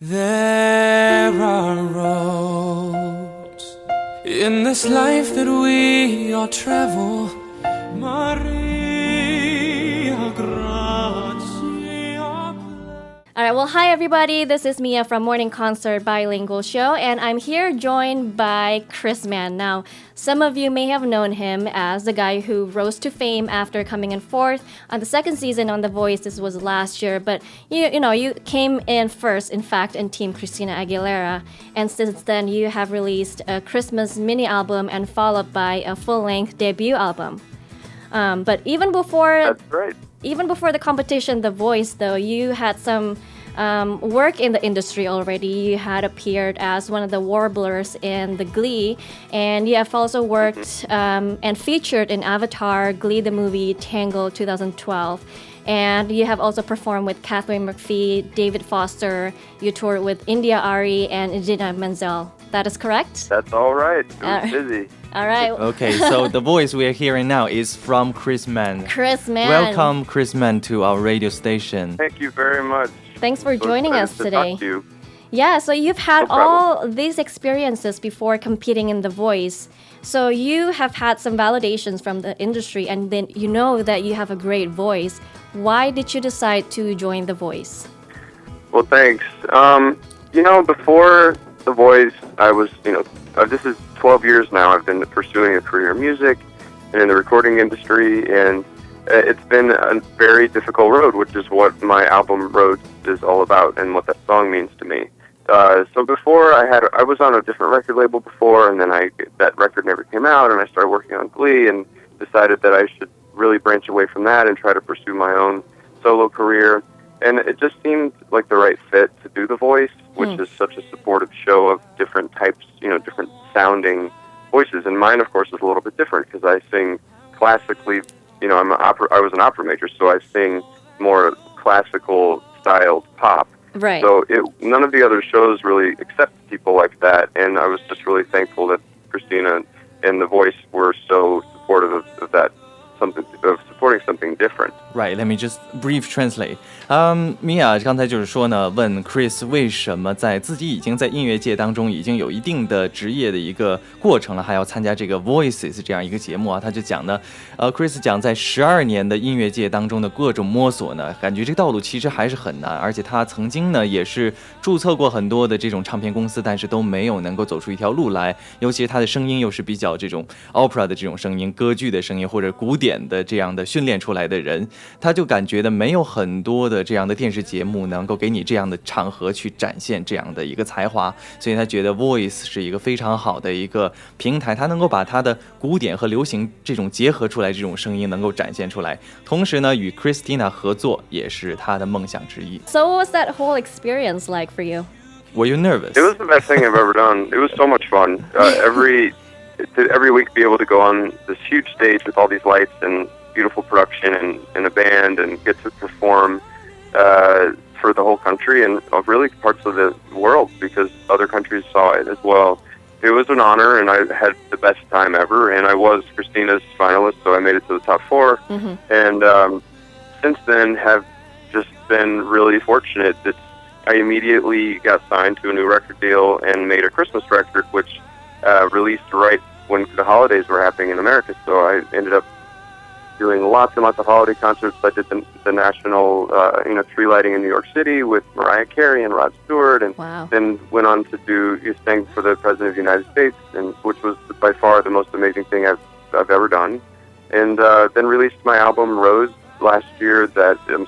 There are roads in this life that we all travel. Maria Grazia. Alright, well, hi everybody. This is Mia from Morning Concert Bilingual Show, and I'm here joined by Chris Mann. Now, some of you may have known him as the guy who rose to fame after coming in fourth on the second season on The Voice. This was last year, but you came in first, in fact, in Team Christina Aguilera, and since then you have released a Christmas mini album and followed by a full-length debut album. But even before That's right. Even before the competition, The Voice, though, you had some work in the industry already. You had appeared as one of the warblers in the Glee, and you have also worked and featured in Avatar, Glee the Movie, Tangled 2012. And you have also performed with Catherine McPhee, David Foster. You toured with India Ari and Idina Menzel. That is correct? That's all right. It was busy. All right. Okay, so the voice we are hearing now is from Chris Mann. Chris Mann. Welcome, Chris Mann, to our radio station. Thank you very much. Thanks for joining us today. Talk to you. Yeah, so you've had No problem. all these experiences before competing in The Voice. So you have had some validations from the industry, and then you know that you have a great voice. Why did you decide to join The Voice? Well, thanks. Before The Voice, I was, this is 12 years now. I've been pursuing a career in music and in the recording industry, and it's been a very difficult road, which is what my album Road is all about and what that song means to me. So before I was on a different record label before, and then that record never came out, and I started working on Glee and decided that I should really branch away from that and try to pursue my own solo career. And it just seemed like the right fit to do The Voice, which is such a supportive show of different types, different sounding voices. And mine, of course, is a little bit different because I sing classically. I was an opera major, so I sing more classical styled pop. Right. So none of the other shows really accept people like that, and I was just really thankful that Christina and The Voice were so supportive of that, supporting something different. Right, let me just brief translate. Mia 刚才就是说呢，问 Chris 为什么在自己已经在音乐界当中已经有一定的职业的一个过程了，还要参加这个 Voices 这样一个节目啊？他就讲呢，Chris 讲在12年的音乐界当中的各种摸索呢，感觉这个道路其实还是很难，而且他曾经呢也是注册过很多的这种唱片公司，但是都没有能够走出一条路来。尤其是他的声音又是比较这种 opera 的这种声音、歌剧的声音或者古典的这样的训练出来的人，他就感觉的没有很多的这样的电视节目能够给你这样的场合去展现这样的一个才华，所以他觉得 Voice 是一个非常好的一个平台，他能够把他的古典和流行这种结合出来，这种声音能够展现出来，同时呢与 Christina 合作也是他的梦想之一。 So what was that whole experience like for you? Were you nervous? It was the best thing I've ever done. It was so much fun. Every week be able to go on this huge stage with all these lights and beautiful production and a band and get to perform for the whole country and really parts of the world because other countries saw it as well. It was an honor, and I had the best time ever, and I was Christina's finalist, so I made it to the top 4. Mm-hmm. And since then have just been really fortunate that I immediately got signed to a new record deal and made a Christmas record, which released right when the holidays were happening in America. So I ended up doing lots and lots of holiday concerts. I did the national, tree lighting in New York City with Mariah Carey and Rod Stewart, and then went on to sing for the President of the United States, and which was by far the most amazing thing I've ever done. And then released my album Rose last year that I'm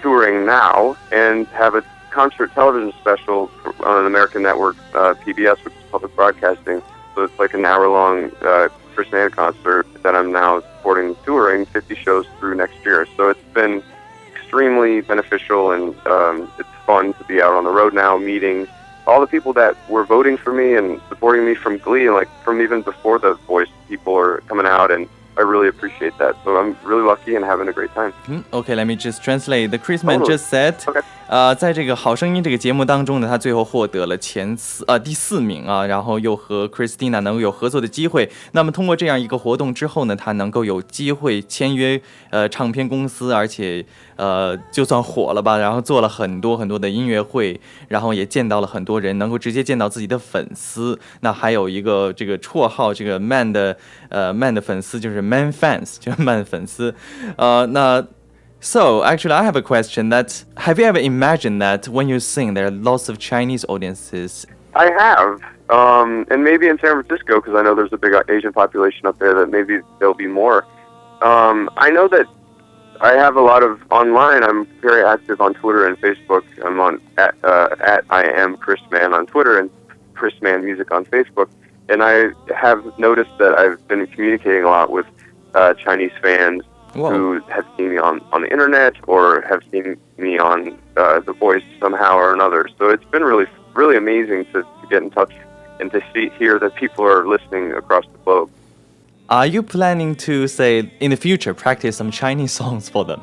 touring now, and have a concert television special on an American network, PBS, which is public broadcasting. So it's like an hour-long Chris Mann concert that I'm now supporting, touring 50 shows through next year. So it's been extremely beneficial, and it's fun to be out on the road now, meeting all the people that were voting for me and supporting me from Glee, and like from even before The Voice, people are coming out, and I really appreciate that. So I'm really lucky and having a great time. Okay, let me just translate. The Chris Mann just said 在这个好声音这个节目当中呢，他最后获得了第4名啊，然后又和 Christina 能够有合作的机会。那么通过这样一个活动之后呢，他能够有机会签约唱片公司，而且就算火了吧，然后做了很多很多的音乐会，然后也见到了很多人，能够直接见到自己的粉丝。那还有一个这个绰号，这个 Mann 的粉丝就是 Mann fans， 就是 Mann 粉丝。So, actually, I have a question that, have you ever imagined that when you sing, there are lots of Chinese audiences? I have, and maybe in San Francisco, because I know there's a big Asian population up there, that maybe there'll be more. I know that I have a lot of online. I'm very active on Twitter and Facebook. I'm on at I am Chris Mann on Twitter and Chris Mann Music on Facebook. And I have noticed that I've been communicating a lot with Chinese fans. Whoa. Who have seen me on the internet or have seen me on The Voice somehow or another. So it's been really, really amazing to get in touch and to hear that people are listening across the globe. Are you planning to, say, in the future, practice some Chinese songs for them?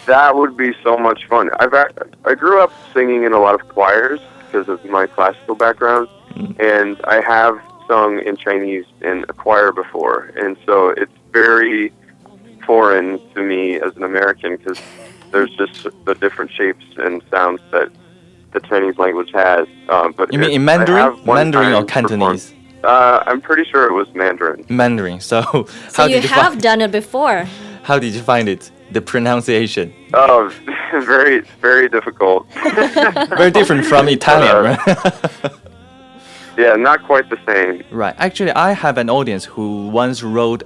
That would be so much fun. I grew up singing in a lot of choirs because of my classical background, and I have sung in Chinese in a choir before, and so it's very foreign to me as an American because there's just the different shapes and sounds that the Chinese language has. But you mean in Mandarin? Mandarin or Cantonese? I'm pretty sure it was Mandarin. Mandarin. So how did you have done it before? How did you find it? The pronunciation? Oh, very, very difficult. Very different from Italian, right? Yeah, not quite the same. Right. Actually, I have an audience who once wrote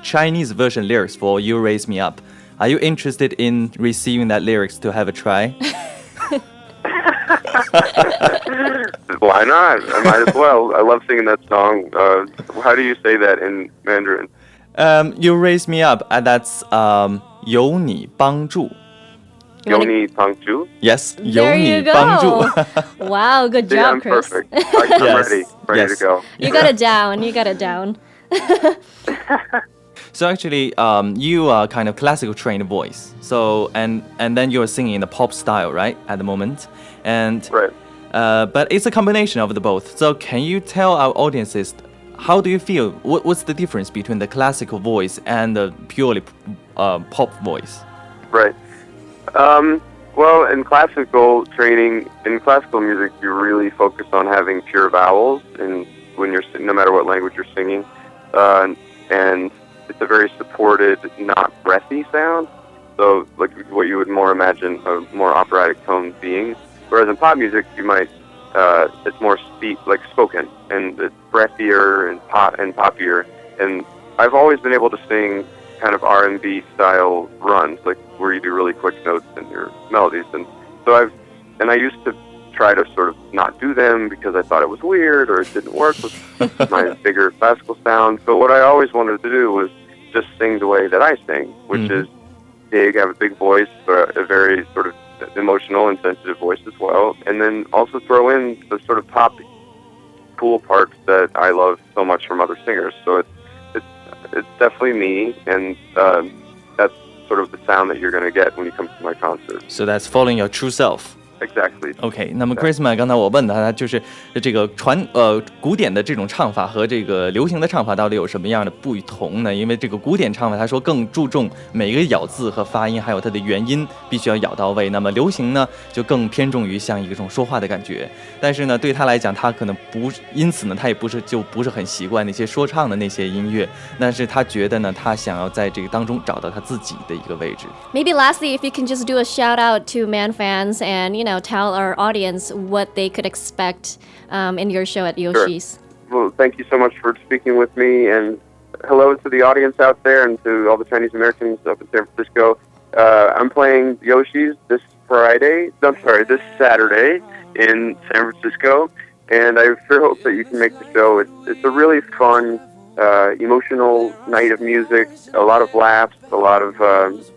Chinese version lyrics for You Raise Me Up. Are you interested in receiving that lyrics to have a try? Why not? I might as well. I love singing that song. How do you say that in Mandarin? You Raise Me Up, that's 有你帮助. 有你帮助? Yes, there 有 you 你帮助. Wow, good job, I'm Chris. Perfect. I'm Yes. ready to go. You got it down. You got it down. So actually, you are kind of classical trained voice. So and then you're singing in the pop style, right? At the moment, and right. But it's a combination of the both. So can you tell our audiences how do you feel? What's the difference between the classical voice and the purely pop voice? Right. Well, in classical training, in classical music, you really focus on having pure vowels, and when you're no matter what language you're singing, and it's a very supported, not breathy sound. So, like what you would more imagine a more operatic tone being. Whereas in pop music, you might it's more like spoken, and it's breathier and poppier. And I've always been able to sing kind of R&B style runs, like where you do really quick notes in your melodies. And so I used to try to sort of not do them because I thought it was weird or it didn't work with my bigger classical sound. But what I always wanted to do was just sing the way that I sing, which is big. I have a big voice, but a very sort of emotional and sensitive voice as well. And then also throw in the sort of pop cool parts that I love so much from other singers. So it's definitely me, and that's sort of the sound that you're going to get when you come to my concert. So that's following your true self. Exactly. OK， 那么 Chrisman 刚才我问他就是这个古典的这种唱法和这个流行的唱法到底有什么样的不同呢？因为这个古典唱法他说更注重每个咬字和发音，还有它的元音必须要咬到位。那么流行呢就更偏重于像一种说话的感觉。但是呢对他来讲，他可能不因此呢他也不是很习惯那些说唱的那些音乐。但是他觉得呢他想要在这个当中找到他自己的一个位置。Maybe lastly, if you can just do a shout out to Mann fans and tell our audience what they could expect in your show at Yoshi's. Sure. Well, thank you so much for speaking with me, and hello to the audience out there and to all the Chinese Americans up in San Francisco. I'm playing Yoshi's this Saturday in San Francisco, and I sure hope that you can make the show. It's a really fun, emotional night of music, a lot of laughs, a lot of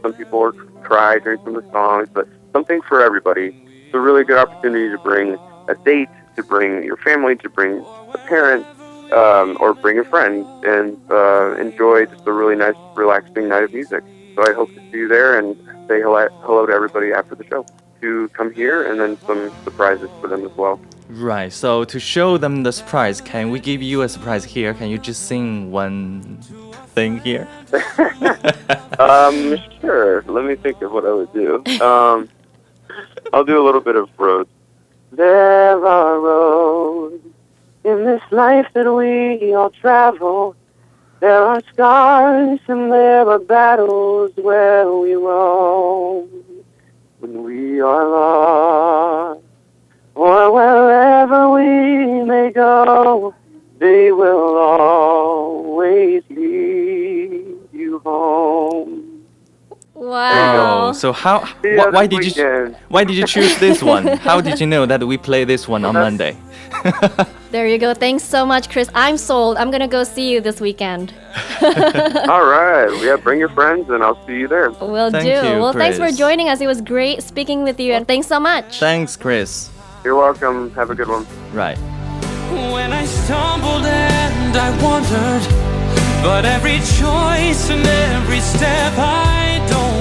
some people cry during some of the songs, but something for everybody. It's a really good opportunity to bring a date, to bring your family, to bring a parent, or bring a friend, and enjoy just a really nice, relaxing night of music. So I hope to see you there, and say hello to everybody after the show to come here, and then some surprises for them as well. Right, so to show them the surprise, can we give you a surprise here? Can you just sing one thing here? Sure. Let me think of what I would do. I'll do a little bit of roads. There are roads in this life that we all travel. There are scars and there are battles where we roam. When we are lost, or wherever we may go, they will always lead you home. Wow. So why did you choose this one? How did you know that we play this one on Monday? There you go. Thanks so much, Chris. I'm sold. I'm going to go see you this weekend. All right. Yeah, bring your friends and I'll see you there. Will Thank do. you, Well, Chris. thanks for joining us. It was great speaking with you, and thanks so much. Thanks, Chris. You're welcome. Have a good one. Right. When I stumbled and I wandered, but every choice and every step I don't